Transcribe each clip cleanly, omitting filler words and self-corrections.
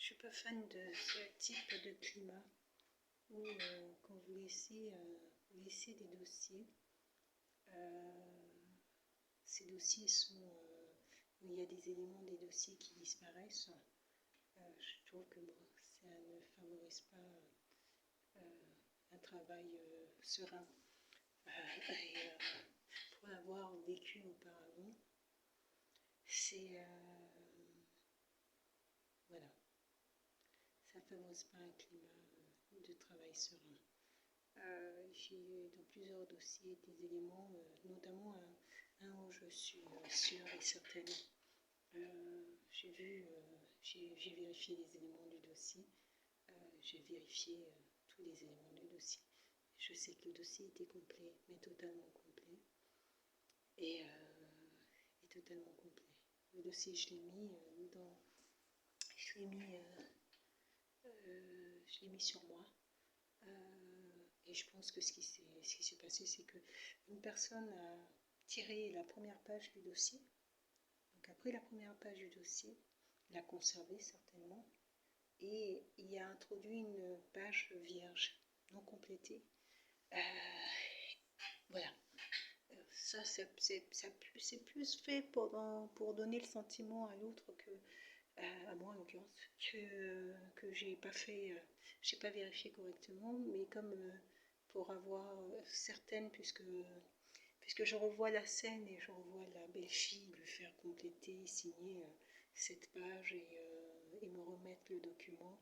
Je suis pas fan de ce type de climat où quand vous laissez des dossiers, ces dossiers sont où il y a des éléments des dossiers qui disparaissent. Je trouve que bon, ça ne favorise pas un travail serein. Et pour l'avoir vécu auparavant, c'est voilà, ça ne favorise pas un climat de travail serein. J'ai eu dans plusieurs dossiers des éléments, notamment un où je suis sûre et certaine. J'ai vérifié les éléments du dossier, j'ai vérifié tous les éléments du dossier. Je sais que le dossier était complet, mais totalement complet. Et totalement complet. Le dossier, je l'ai mis sur moi. Et je pense que ce qui s'est passé, c'est qu'une personne a tiré la première page du dossier. Donc après la première page du dossier, l'a conservée certainement, et il a introduit une page vierge, non complétée. Voilà. Ça, c'est plus fait pour donner le sentiment à l'autre que, à moi en l'occurrence, que j'ai pas vérifié correctement, mais comme pour avoir certaine, puisque je revois la scène et je revois la belle fille lui faire compléter, signer cette page et me remettre le document.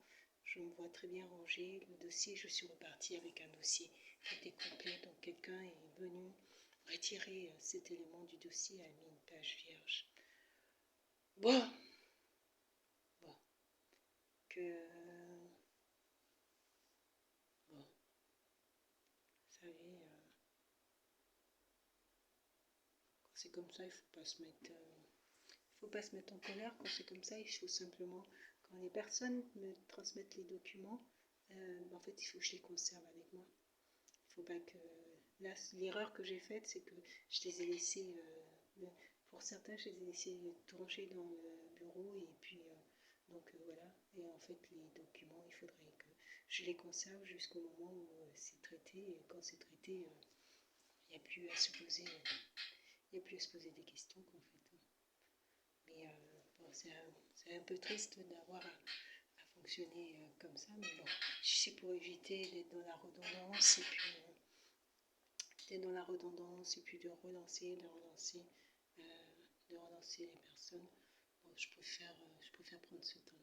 Je me vois très bien ranger le dossier. Je suis repartie avec un dossier qui était complet, donc quelqu'un est venu retirer cet élément du dossier et a mis une page vierge. Bon, bon, vous savez, quand c'est comme ça, il faut pas se mettre en colère. Quand c'est comme ça, il faut simplement, quand les personnes me transmettent les documents, en fait, il faut que je les conserve avec moi. Il ne faut pas que... Là, l'erreur que j'ai faite, c'est que je les ai laissés... pour certains, je les ai laissés trancher dans le bureau, et puis... voilà. Et en fait, les documents, il faudrait que je les conserve jusqu'au moment où c'est traité. Et quand c'est traité, il n'y a plus à se poser... des questions, en fait. Mais bon, c'est un peu triste d'avoir à fonctionner comme ça, mais bon, c'est pour éviter d'être dans la redondance et puis de relancer les personnes. Bon, je préfère prendre ce temps.